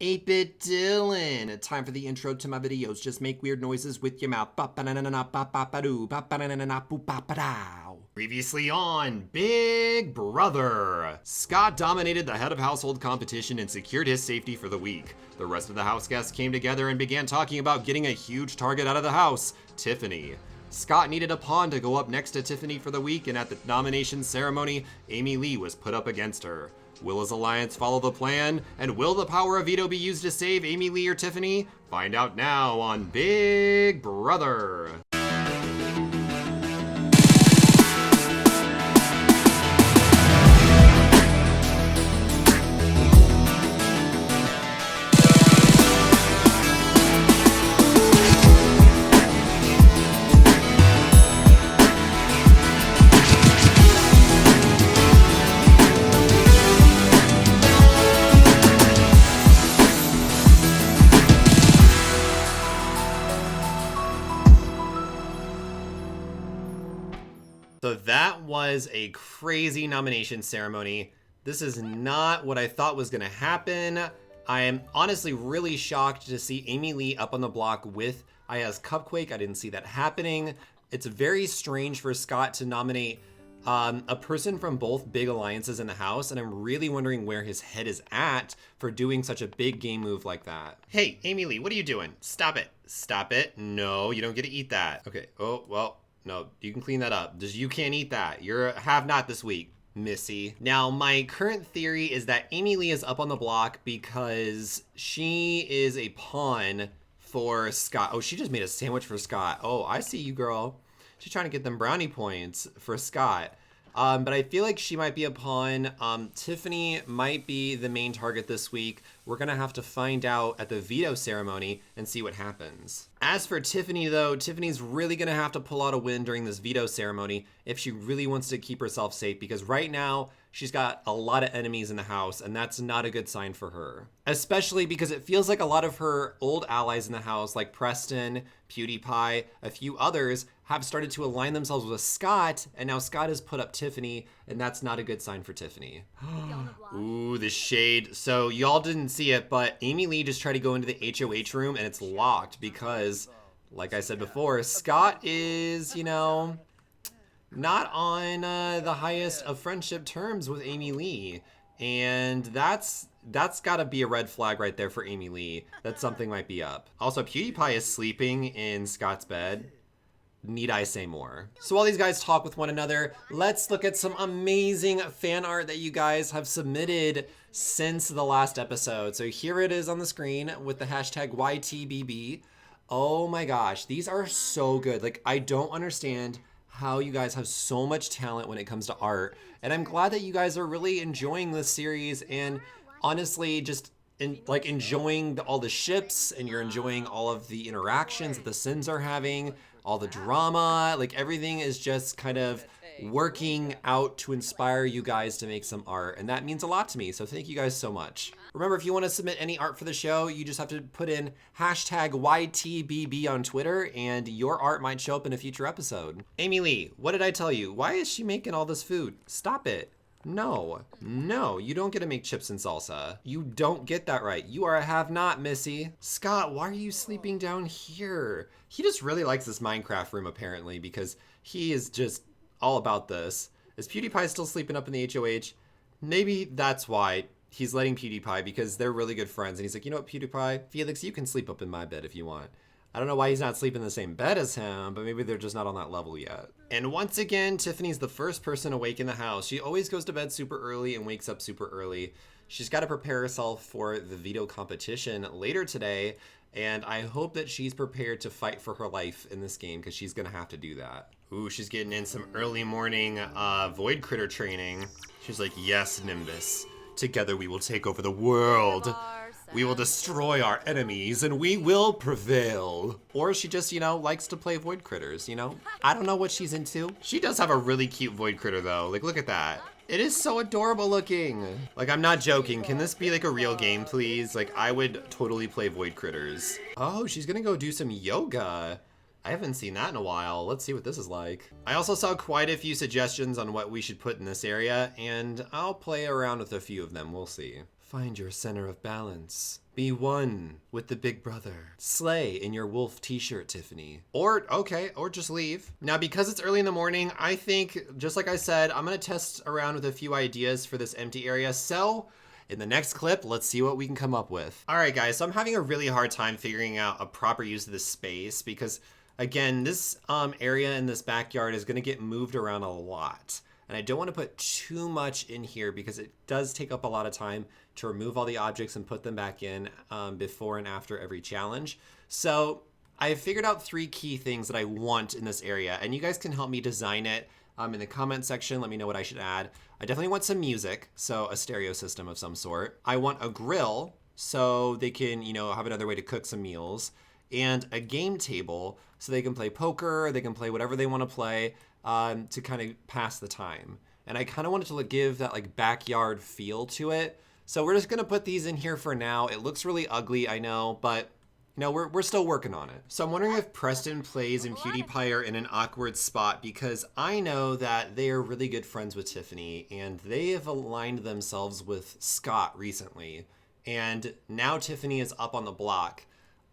8-Bit Dylan. Time for the intro to my videos. Just make weird noises with your mouth. Previously on Big Brother. Scott dominated the head of household competition and secured his safety for the week. The rest of the house guests came together and began talking about getting a huge target out of the house, Tiffany. Scott needed a pawn to go up next to Tiffany for the week, and at the nomination ceremony, Amy Lee was put up against her. Will his alliance follow the plan? And will the power of Veto be used to save Amy Lee or Tiffany? Find out now on Big Brother. So that was a crazy nomination ceremony. This is not what I thought was gonna happen. I am honestly really shocked to see Amy Lee up on the block with Aya's Cupquake. I didn't see that happening. It's very strange for Scott to nominate a person from both big alliances in the house, and I'm really wondering where his head is at for doing such a big game move like that. Hey, Amy Lee, what are you doing? Stop it. Stop it. No, you don't get to eat that. Okay, oh, well. No, you can clean that up. Just you can't eat that. You're a have-not this week, Missy. Now, my current theory is that Amy Lee is up on the block because she is a pawn for Scott. Oh, she just made a sandwich for Scott. Oh, I see you, girl. She's trying to get them brownie points for Scott. But I feel like she might be a pawn. Tiffany might be the main target this week. We're gonna have to find out at the veto ceremony and see what happens. As for Tiffany though, Tiffany's really gonna have to pull out a win during this veto ceremony if she really wants to keep herself safe, because right now she's got a lot of enemies in the house, and that's not a good sign for her. Especially because it feels like a lot of her old allies in the house, like Preston, PewDiePie, a few others, have started to align themselves with Scott, and now Scott has put up Tiffany, and that's not a good sign for Tiffany. Ooh, the shade. So y'all didn't see it, but Amy Lee just tried to go into the HOH room, and it's locked because, like I said before, Scott is, you know, not on the highest of friendship terms with Amy Lee. And that's gotta be a red flag right there for Amy Lee, that something might be up. Also, PewDiePie is sleeping in Scott's bed. Need I say more? So while these guys talk with one another, let's look at some amazing fan art that you guys have submitted since the last episode. So here it is on the screen with the hashtag YTBB. Oh my gosh, these are so good. Like, I don't understand how you guys have so much talent when it comes to art. And I'm glad that you guys are really enjoying this series and honestly just enjoying all the ships, and you're enjoying all of the interactions that the Sims are having, all the drama, like everything is just kind of working out to inspire you guys to make some art, and that means a lot to me, so thank you guys so much. Remember, if you want to submit any art for the show, you just have to put in hashtag YTBB on Twitter, and your art might show up in a future episode. Amy Lee, what did I tell you? Why is she making all this food? Stop it. No, you don't get to make chips and salsa. You don't get that right. You are a have-not, Missy. Scott, why are you sleeping down here? He just really likes this Minecraft room, apparently, because he is just all about this. Is PewDiePie still sleeping up in the HOH? Maybe that's why he's letting PewDiePie, because they're really good friends. And he's like, you know what, PewDiePie? Felix, you can sleep up in my bed if you want. I don't know why he's not sleeping in the same bed as him, but maybe they're just not on that level yet. And once again, Tiffany's the first person awake in the house. She always goes to bed super early and wakes up super early. She's got to prepare herself for the veto competition later today, and I hope that she's prepared to fight for her life in this game, because she's gonna have to do that. Ooh, she's getting in some early morning Void Critter training. She's like, yes, Nimbus. Together we will take over the world. We will destroy our enemies and we will prevail. Or she just, you know, likes to play Void Critters, you know? I don't know what she's into. She does have a really cute Void Critter though. Like, look at that. It is so adorable looking. Like, I'm not joking. Can this be like a real game, please? Like, I would totally play Void Critters. Oh, she's gonna go do some yoga. I haven't seen that in a while. Let's see what this is like. I also saw quite a few suggestions on what we should put in this area, and I'll play around with a few of them. We'll see. Find your center of balance. Be one with the big brother. Slay in your wolf t-shirt, Tiffany. Or just leave. Now, because it's early in the morning, I think, just like I said, I'm gonna test around with a few ideas for this empty area. So, in the next clip, let's see what we can come up with. All right, guys, so I'm having a really hard time figuring out a proper use of this space because, again, this area in this backyard is gonna get moved around a lot. And I don't want to put too much in here because it does take up a lot of time to remove all the objects and put them back in before and after every challenge. So I figured out 3 key things that I want in this area, and you guys can help me design it in the comment section. Let me know what I should add. I definitely want some music, so a stereo system of some sort. I want a grill so they can, have another way to cook some meals, and a game table so they can play poker, they can play whatever they want to play. To kind of pass the time. And I kind of wanted to give that like backyard feel to it. So we're just gonna put these in here for now. It looks really ugly, I know, but we're still working on it. So I'm wondering if Preston Plays and PewDiePie are in an awkward spot because I know that they are really good friends with Tiffany and they have aligned themselves with Scott recently. And now Tiffany is up on the block.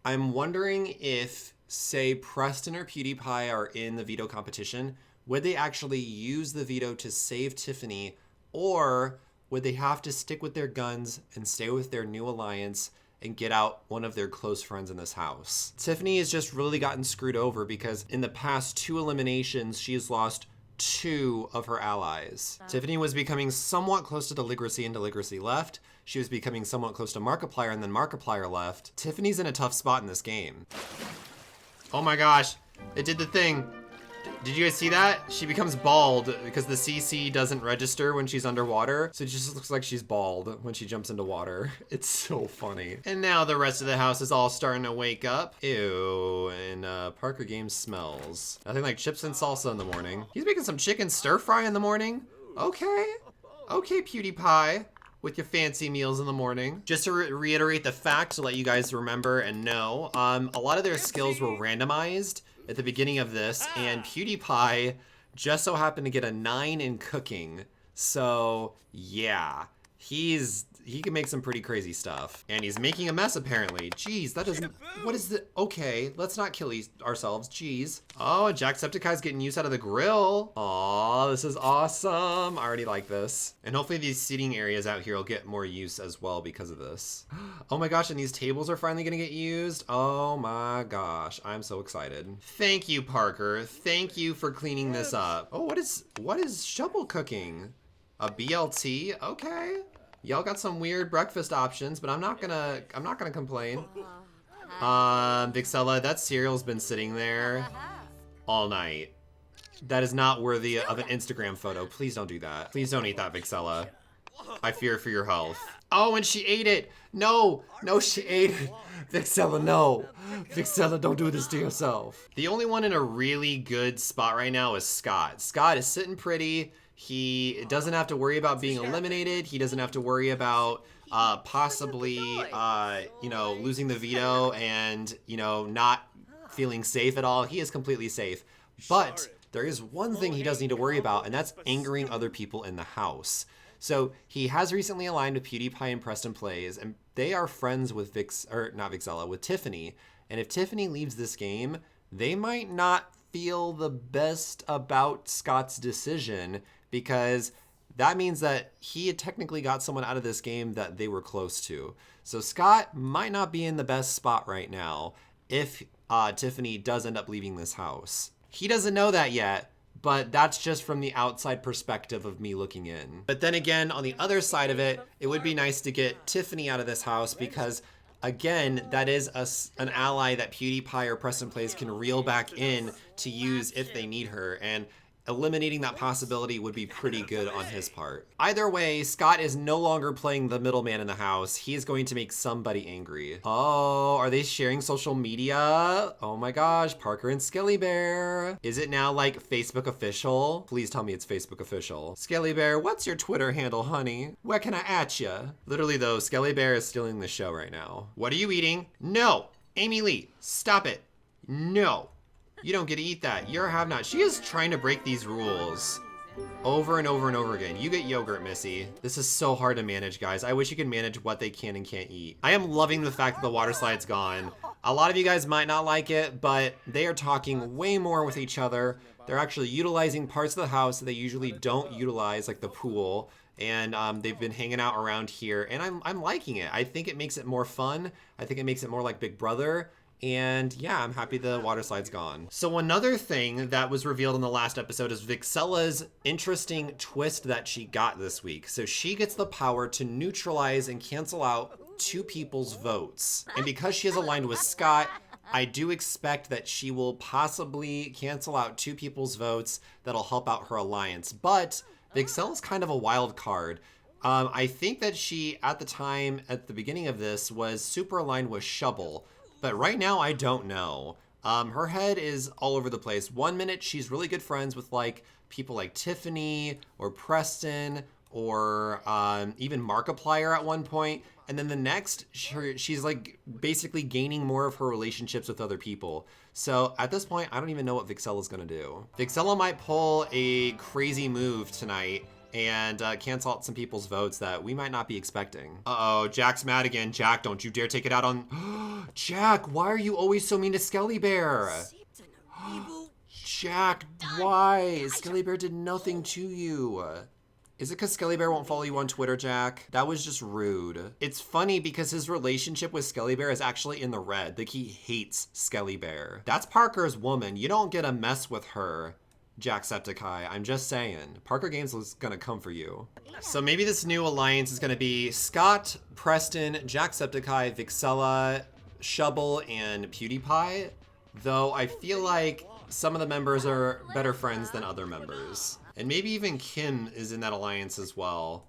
I'm wondering if, say, Preston or PewDiePie are in the veto competition, would they actually use the veto to save Tiffany, or would they have to stick with their guns and stay with their new alliance and get out one of their close friends in this house? Tiffany has just really gotten screwed over because in the past 2 eliminations, she has lost 2 of her allies. Tiffany was becoming somewhat close to Deligracy and Deligracy left. She was becoming somewhat close to Markiplier and then Markiplier left. Tiffany's in a tough spot in this game. Oh my gosh, it did the thing. Did you guys see that? She becomes bald because the CC doesn't register when she's underwater. So it just looks like she's bald when she jumps into water. It's so funny. And now the rest of the house is all starting to wake up. Ew, and Parker Games smells. Nothing like chips and salsa in the morning. He's making some chicken stir fry in the morning. Okay, PewDiePie. With your fancy meals in the morning. Just to reiterate the fact to let you guys remember and know, a lot of their skills were randomized at the beginning of this, and PewDiePie just so happened to get a 9 in cooking. So yeah, he can make some pretty crazy stuff. And he's making a mess apparently. Jeez, that doesn't, what is the, okay, let's not kill ourselves, jeez. Oh, Jacksepticeye's getting use out of the grill. Aw, this is awesome. I already like this. And hopefully these seating areas out here will get more use as well because of this. Oh my gosh, and these tables are finally gonna get used. Oh my gosh, I'm so excited. Thank you, Parker. Thank you for cleaning this up. Oh, what is Shovel cooking? A BLT, okay. Y'all got some weird breakfast options, but I'm not gonna complain. Vixella, that cereal's been sitting there all night. That is not worthy of an Instagram photo. Please don't do that. Please don't eat that, Vixella. I fear for your health. Oh, and she ate it. No, she ate it. Vixella, no. Vixella, don't do this to yourself. The only one in a really good spot right now is Scott. Scott is sitting pretty. He doesn't have to worry about being eliminated. He doesn't have to worry about possibly, losing the veto and, not feeling safe at all. He is completely safe. But there is one thing he does need to worry about, and that's angering other people in the house. So he has recently aligned with PewDiePie and Preston Plays, and they are friends with with Tiffany. And if Tiffany leaves this game, they might not feel the best about Scott's decision, because that means that he had technically got someone out of this game that they were close to. So Scott might not be in the best spot right now if Tiffany does end up leaving this house. He doesn't know that yet, but that's just from the outside perspective of me looking in. But then again, on the other side of it, it would be nice to get Tiffany out of this house because, again, that is an ally that PewDiePie or Preston Plays can reel back in to use if they need her. And eliminating that possibility would be pretty good on his part. Either way, Scott is no longer playing the middleman in the house. He is going to make somebody angry. Oh, are they sharing social media? Oh my gosh, Parker and Skelly Bear. Is it now like Facebook official? Please tell me it's Facebook official. Skelly Bear, what's your Twitter handle, honey? Where can I at ya? Literally though, Skelly Bear is stealing the show right now. What are you eating? No, Amy Lee, stop it. No. You don't get to eat that. You're a have-not. She is trying to break these rules. over and over and over again. You get yogurt, Missy. This is so hard to manage, guys. I wish you could manage what they can and can't eat. I am loving the fact that the water slide's gone. A lot of you guys might not like it, but they are talking way more with each other. They're actually utilizing parts of the house that they usually don't utilize, like the pool. And they've been hanging out around here, and I'm liking it. I think it makes it more fun. I think it makes it more like Big Brother. And yeah, I'm happy the water slide's gone. So another thing that was revealed in the last episode is Vixella's interesting twist that she got this week. So she gets the power to neutralize and cancel out two people's votes. And because she is aligned with Scott, I do expect that she will possibly cancel out two people's votes that'll help out her alliance. But Vixella's kind of a wild card. I think that she, at the time, at the beginning of this, was super aligned with Shovel. But right now, I don't know. Her head is all over the place. One minute, she's really good friends with like people like Tiffany or Preston or even Markiplier at one point. And then the next, she's like basically gaining more of her relationships with other people. So at this point, I don't even know what Vixella's gonna do. Vixella might pull a crazy move tonight and cancel out some people's votes that we might not be expecting. Uh-oh, Jack's mad again. Jack, don't you dare take it out on... Jack, why are you always so mean to Skelly Bear? Jack, why? Skelly Bear did nothing to you. Is it because Skelly Bear won't follow you on Twitter, Jack? That was just rude. It's funny because his relationship with Skelly Bear is actually in the red. Like, he hates Skelly Bear. That's Parker's woman. You don't get to mess with her, Jacksepticeye. I'm just saying. Parker Games is gonna come for you. So maybe this new alliance is gonna be Scott, Preston, Jacksepticeye, Vixella, Shovel, and PewDiePie. Though I feel like some of the members are better friends than other members. And maybe even Kim is in that alliance as well.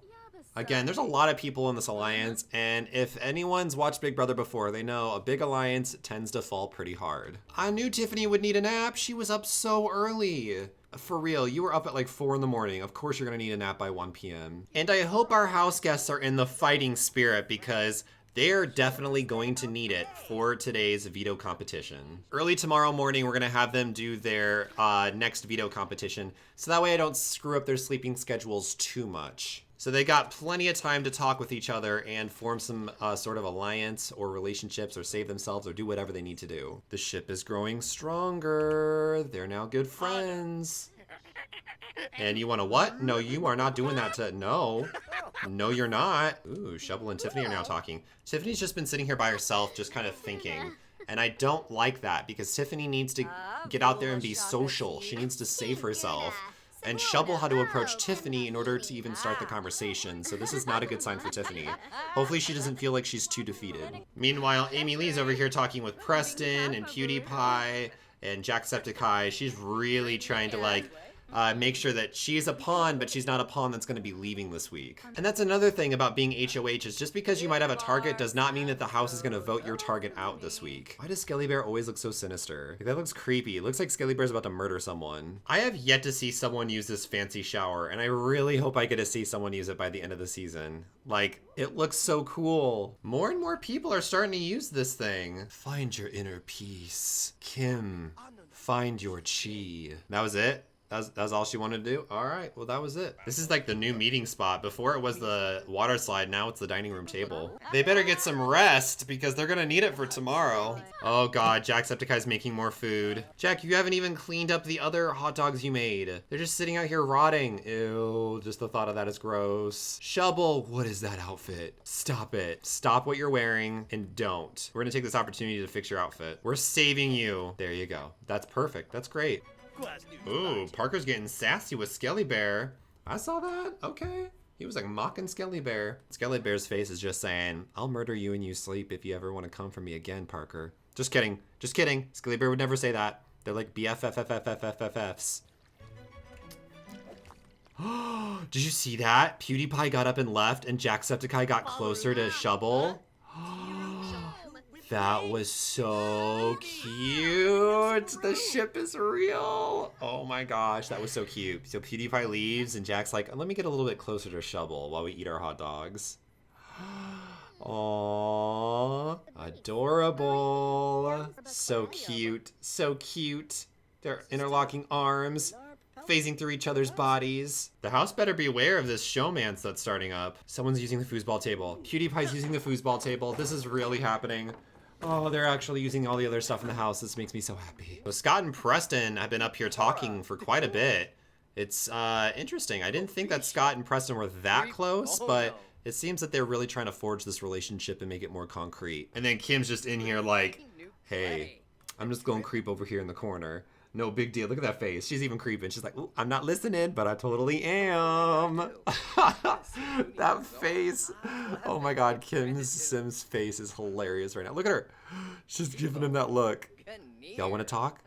Again, there's a lot of people in this alliance, and if anyone's watched Big Brother before, they know a big alliance tends to fall pretty hard. I knew Tiffany would need a nap. She was up so early. For real, you were up at like 4 in the morning. Of course you're gonna need a nap by 1 p.m. And I hope our house guests are in the fighting spirit because they're definitely going to need it for today's veto competition. Early tomorrow morning, we're gonna have them do their next veto competition, so that way I don't screw up their sleeping schedules too much. So they got plenty of time to talk with each other and form some sort of alliance or relationships or save themselves or do whatever they need to do. The ship is growing stronger. They're now good friends. And you want to what? No, you are not doing that to... No. No, you're not. Ooh, Shovel and Tiffany are now talking. Tiffany's just been sitting here by herself just kind of thinking. And I don't like that because Tiffany needs to get out there and be social. She needs to save herself. And Shovel had to approach Tiffany in order to even start the conversation, so this is not a good sign for Tiffany. Hopefully she doesn't feel like she's too defeated. Meanwhile, Amy Lee's over here talking with Preston and PewDiePie and Jacksepticeye. She's really trying to like make sure that she's a pawn, but she's not a pawn that's going to be leaving this week. And that's another thing about being HOH is just because you might have a target does not mean that the house is going to vote your target out this week. Why does Skelly Bear always look so sinister? Like, that looks creepy. It looks like Skelly Bear's about to murder someone. I have yet to see someone use this fancy shower, and I really hope I get to see someone use it by the end of the season. Like, it looks so cool. More and more people are starting to use this thing. Find your inner peace. Kim, find your chi. That was it? That was all she wanted to do? All right, well, that was it. This is like the new meeting spot. Before it was the water slide, now it's the dining room table. They better get some rest because they're gonna need it for tomorrow. Oh God, Jacksepticeye's making more food. Jack, you haven't even cleaned up the other hot dogs you made. They're just sitting out here rotting. Ew, just the thought of that is gross. Shovel, what is that outfit? Stop it. Stop what you're wearing and don't. We're gonna take this opportunity to fix your outfit. We're saving you. There you go. That's perfect, that's great. Ooh, Parker's getting sassy with Skelly Bear. I saw that. Okay. He was like mocking Skelly Bear. Skelly Bear's face is just saying, I'll murder you in you sleep if you ever want to come for me again, Parker. Just kidding. Just kidding. Skelly Bear would never say that. They're like BFFFFFFFs. Did you see that? PewDiePie got up and left and Jacksepticeye got closer to Shovel. That was so cute. The ship is real. Oh my gosh, that was so cute. So PewDiePie leaves and Jack's like, let me get a little bit closer to Shovel while we eat our hot dogs. Aww, adorable. So cute, so cute. They're interlocking arms. phasing through each other's bodies. The house better be aware of this showmance that's starting up. Someone's using the foosball table. PewDiePie's using the foosball table. This is really happening. Oh, they're actually using all the other stuff in the house. This makes me so happy. So Scott and Preston have been up here talking for quite a bit. It's interesting. I didn't think that Scott and Preston were that close, but it seems that they're really trying to forge this relationship and make it more concrete. And then Kim's just in here like, hey, I'm just gonna creep over here in the corner. No big deal. Look at that face. She's even creeping. She's like, ooh, I'm not listening, but I totally am. That face. Oh my God, Kim Sim's face is hilarious right now. Look at her. She's giving him that look. Y'all want to talk?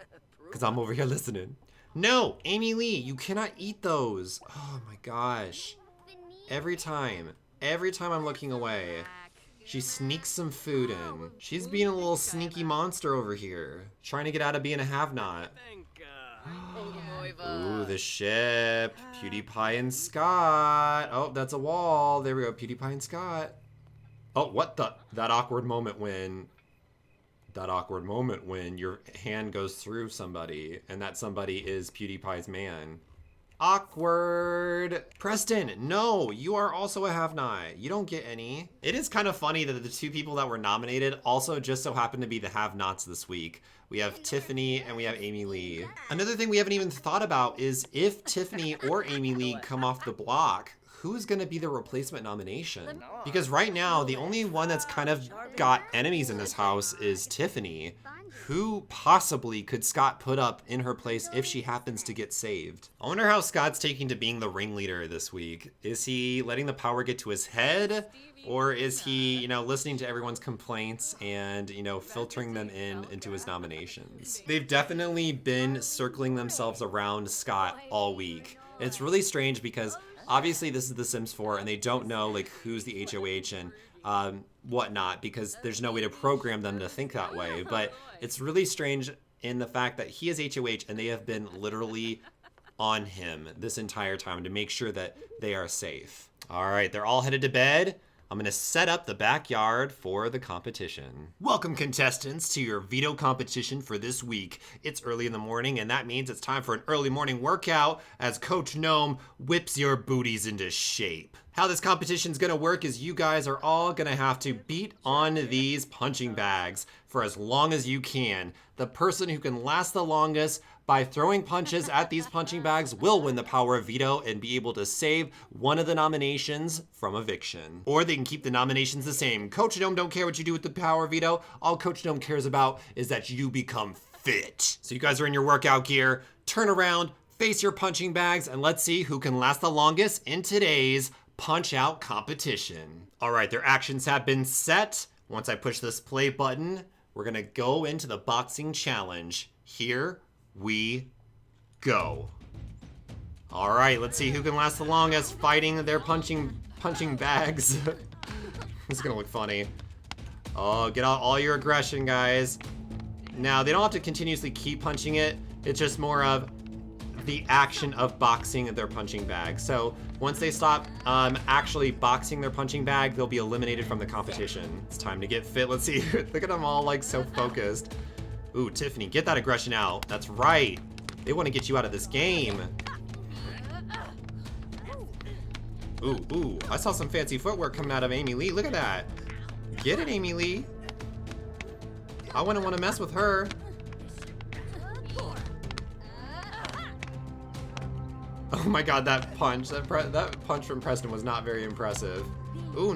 Because I'm over here listening. No, Amy Lee, you cannot eat those. Oh my gosh. Every time I'm looking away, she sneaks some food in. She's being a little sneaky monster over here, trying to get out of being a have-not. Ooh, the ship. PewDiePie and Scott. Oh, that's a wall. There we go, PewDiePie and Scott. Oh, what the? That awkward moment when your hand goes through somebody and that somebody is PewDiePie's man. Awkward. Preston, no, you are also a have-not. You don't get any. It is kind of funny that the two people that were nominated also just so happen to be the have-nots this week. We have Tiffany and we have Amy Lee. Another thing we haven't even thought about is if Tiffany or Amy Lee come off the block, who's gonna be the replacement nomination? Because right now, the only one that's kind of got enemies in this house is Tiffany. Who possibly could Scott put up in her place if she happens to get saved? I wonder how Scott's taking to being the ringleader this week. Is he letting the power get to his head? Or is he, you know, listening to everyone's complaints and, you know, filtering them into his nominations? They've definitely been circling themselves around Scott all week. And it's really strange because obviously this is The Sims 4 and they don't know like who's the HOH and whatnot because there's no way to program them to think that way. But it's really strange in the fact that he is HOH and they have been literally on him this entire time to make sure that they are safe. All right, they're all headed to bed. I'm gonna set up the backyard for the competition. Welcome contestants to your veto competition for this week. It's early in the morning and that means it's time for an early morning workout as Coach Gnome whips your booties into shape. How this competition's gonna work is you guys are all gonna have to beat on these punching bags for as long as you can. The person who can last the longest by throwing punches at these punching bags will win the power of veto and be able to save one of the nominations from eviction. Or they can keep the nominations the same. Coach Gnome don't care what you do with the power of veto. All Coach Gnome cares about is that you become fit. So you guys are in your workout gear, turn around, face your punching bags, and let's see who can last the longest in today's punch out competition. All right, their actions have been set. Once I push this play button, we're gonna go into the boxing challenge. Here we go. All right, let's see who can last the longest fighting their punching bags. This is gonna look funny. Oh, get out all your aggression, guys. Now, they don't have to continuously keep punching it. It's just more of the action of boxing their punching bag. So once they stop actually boxing their punching bag, they'll be eliminated from the competition. It's time to get fit. Let's see. Look at them all like so focused. Ooh, Tiffany, get that aggression out. That's right. They want to get you out of this game. Ooh, I saw some fancy footwork coming out of Amy Lee. Look at that. Get it, Amy Lee. I wouldn't want to mess with her. Oh my God, that punch. That punch from Preston was not very impressive. Ooh,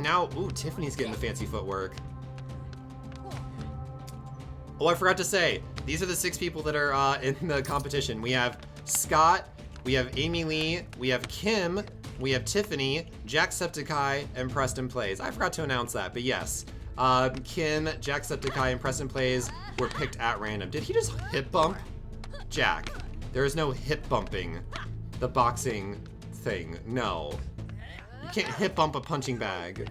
Tiffany's getting the fancy footwork. Oh, I forgot to say, these are the 6 people that are in the competition. We have Scott, we have Amy Lee, we have Kim, we have Tiffany, Jacksepticeye, and Preston Plays. I forgot to announce that, but yes. Kim, Jacksepticeye, and Preston Plays were picked at random. Did he just hip bump? Jack, there is no hip bumping the boxing thing. No. You can't hip bump a punching bag.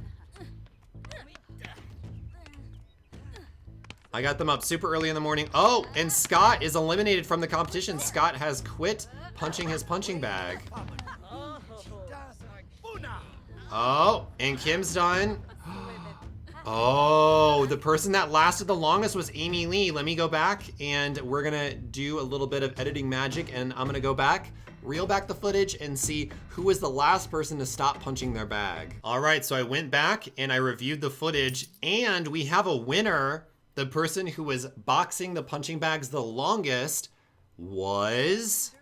I got them up super early in the morning. Oh, and Scott is eliminated from the competition. Scott has quit punching his punching bag. Oh, and Kim's done. Oh, the person that lasted the longest was Amy Lee. Let me go back and we're gonna do a little bit of editing magic, and I'm gonna go back, reel back the footage, and see who was the last person to stop punching their bag. All right, so I went back and I reviewed the footage, and we have a winner. The person who was boxing the punching bags the longest was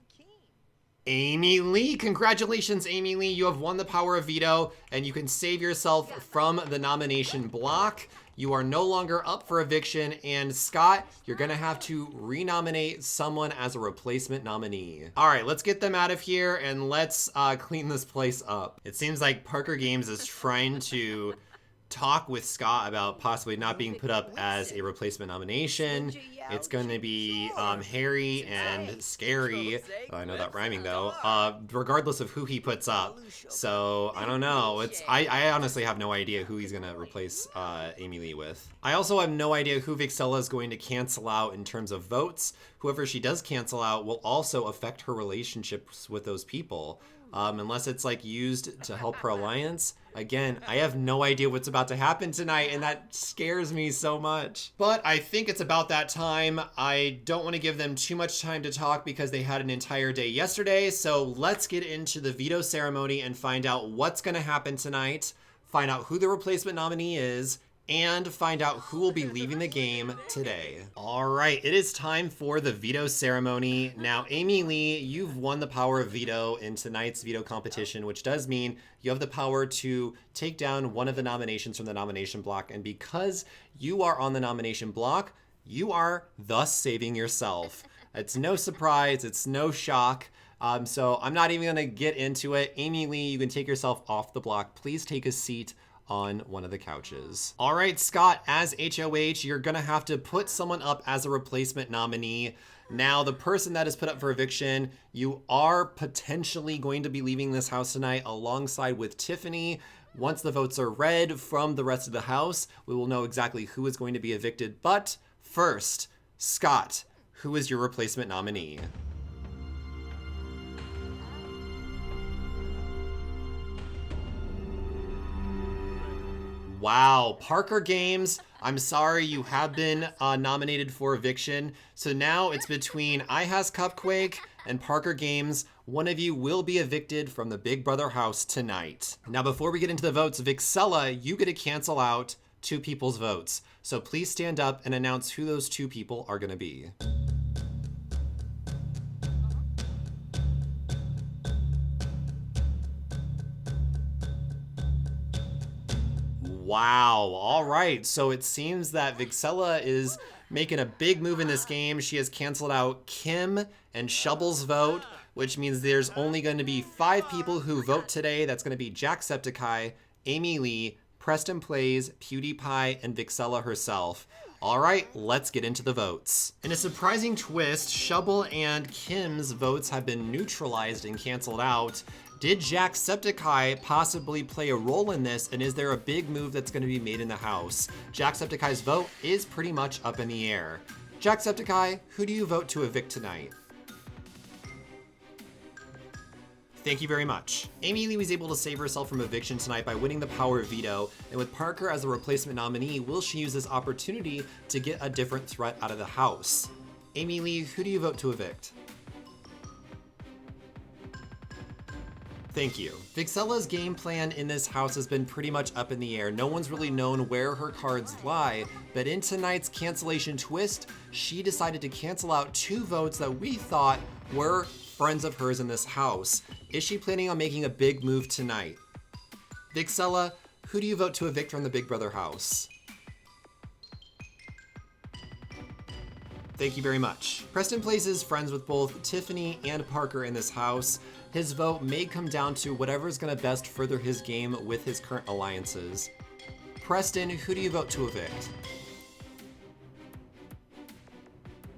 Amy Lee. Congratulations, Amy Lee. You have won the power of veto, and you can save yourself from the nomination block. You are no longer up for eviction, and Scott, you're gonna have to renominate someone as a replacement nominee. All right, let's get them out of here, and let's clean this place up. It seems like Parker Games is trying to talk with Scott about possibly not being put up as a replacement nomination. It's going to be hairy and scary. Oh, I know that rhyming though. Regardless of who he puts up. So I don't know. I honestly have no idea who he's going to replace Amy Lee with. I also have no idea who Vixella is going to cancel out in terms of votes. Whoever she does cancel out will also affect her relationships with those people. Unless it's like used to help her alliance. Again, I have no idea what's about to happen tonight, and that scares me so much. But I think it's about that time. I don't want to give them too much time to talk because they had an entire day yesterday. So let's get into the veto ceremony and find out what's going to happen tonight, find out who the replacement nominee is, and find out who will be leaving the game today. All right, it is time for the veto ceremony. Now, Amy Lee, you've won the power of veto in tonight's veto competition, which does mean you have the power to take down one of the nominations from the nomination block. And because you are on the nomination block, you are thus saving yourself. It's no surprise, it's no shock. So I'm not even gonna get into it. Amy Lee, you can take yourself off the block. Please take a seat on one of the couches. All right, Scott, as HOH, you're gonna have to put someone up as a replacement nominee. Now, the person that is put up for eviction, you are potentially going to be leaving this house tonight alongside with Tiffany. Once the votes are read from the rest of the house, we will know exactly who is going to be evicted. But first, Scott, who is your replacement nominee? Wow, Parker Games, I'm sorry, you have been nominated for eviction. So now it's between iHasCupquake and Parker Games. One of you will be evicted from the Big Brother house tonight. Now, before we get into the votes, Vixella, you get to cancel out two people's votes. So please stand up and announce who those two people are gonna be. Wow, all right. So it seems that Vixella is making a big move in this game. She has canceled out Kim and Shovel's vote, which means there's only going to be 5 people who vote today. That's going to be Jacksepticeye, Amy Lee, Preston Plays, PewDiePie, and Vixella herself. All right, let's get into the votes. In a surprising twist, Shovel and Kim's votes have been neutralized and canceled out. Did Jacksepticeye possibly play a role in this, and is there a big move that's going to be made in the house? Jacksepticeye's vote is pretty much up in the air. Jacksepticeye, who do you vote to evict tonight? Thank you very much. Amy Lee was able to save herself from eviction tonight by winning the power of veto, and with Parker as a replacement nominee, will she use this opportunity to get a different threat out of the house? Amy Lee, who do you vote to evict? Thank you. Vixella's game plan in this house has been pretty much up in the air. No one's really known where her cards lie, but in tonight's cancellation twist, she decided to cancel out 2 votes that we thought were friends of hers in this house. Is she planning on making a big move tonight? Vixella, who do you vote to evict from the Big Brother house? Thank you very much. Preston Plays is friends with both Tiffany and Parker in this house. His vote may come down to whatever's gonna best further his game with his current alliances. Preston, who do you vote to evict?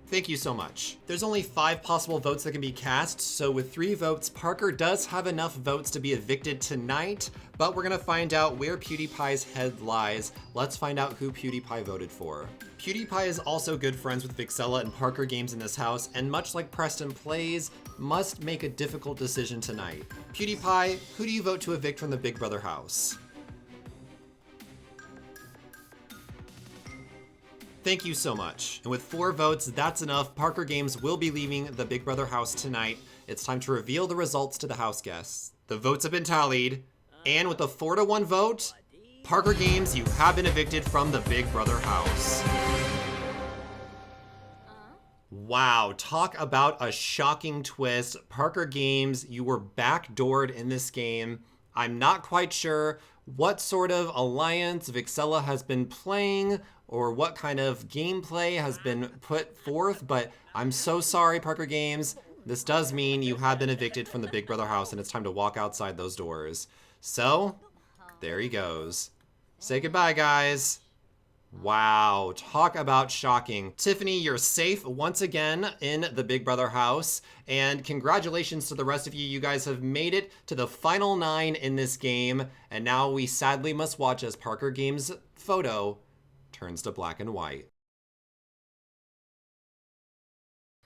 Thank you so much. There's only 5 possible votes that can be cast, so with 3 votes, Parker does have enough votes to be evicted tonight, but we're gonna find out where PewDiePie's head lies. Let's find out who PewDiePie voted for. PewDiePie is also good friends with Vixella and Parker Games in this house, and much like Preston Plays, must make a difficult decision tonight. PewDiePie, who do you vote to evict from the Big Brother house? Thank you so much. And with 4 votes, that's enough. Parker Games will be leaving the Big Brother house tonight. It's time to reveal the results to the house guests. The votes have been tallied, and with a 4-1 vote, Parker Games, you have been evicted from the Big Brother house. Wow, talk about a shocking twist. Parker Games, you were backdoored in this game. I'm not quite sure what sort of alliance Vixella has been playing or what kind of gameplay has been put forth, but I'm so sorry, Parker Games. This does mean you have been evicted from the Big Brother house and it's time to walk outside those doors. So, there he goes. Say goodbye, guys. Wow, talk about shocking. Tiffany, you're safe once again in the Big Brother house, and congratulations to the rest of you. You guys have made it to the final 9 in this game, and now we sadly must watch as Parker Games' photo turns to black and white.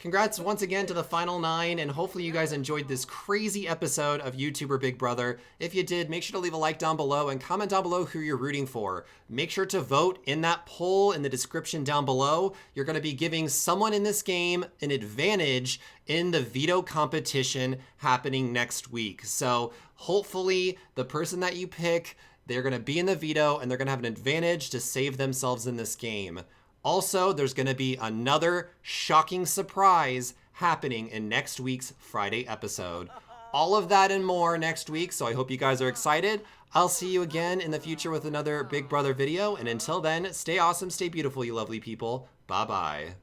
Congrats once again to the final 9, and hopefully you guys enjoyed this crazy episode of YouTuber Big Brother. If you did, make sure to leave a like down below and comment down below who you're rooting for. Make sure to vote in that poll in the description down below. You're going to be giving someone in this game an advantage in the veto competition happening next week. So hopefully the person that you pick, they're going to be in the veto and they're going to have an advantage to save themselves in this game. Also, there's going to be another shocking surprise happening in next week's Friday episode. All of that and more next week, so I hope you guys are excited. I'll see you again in the future with another Big Brother video, and until then, stay awesome, stay beautiful, you lovely people. Bye-bye.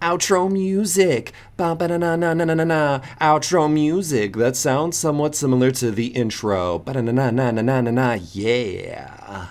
Outro music. Ba-ba-da-na-na-na-na-na. Outro music. That sounds somewhat similar to the intro. Ba-da-na-na-na-na-na-na. Yeah.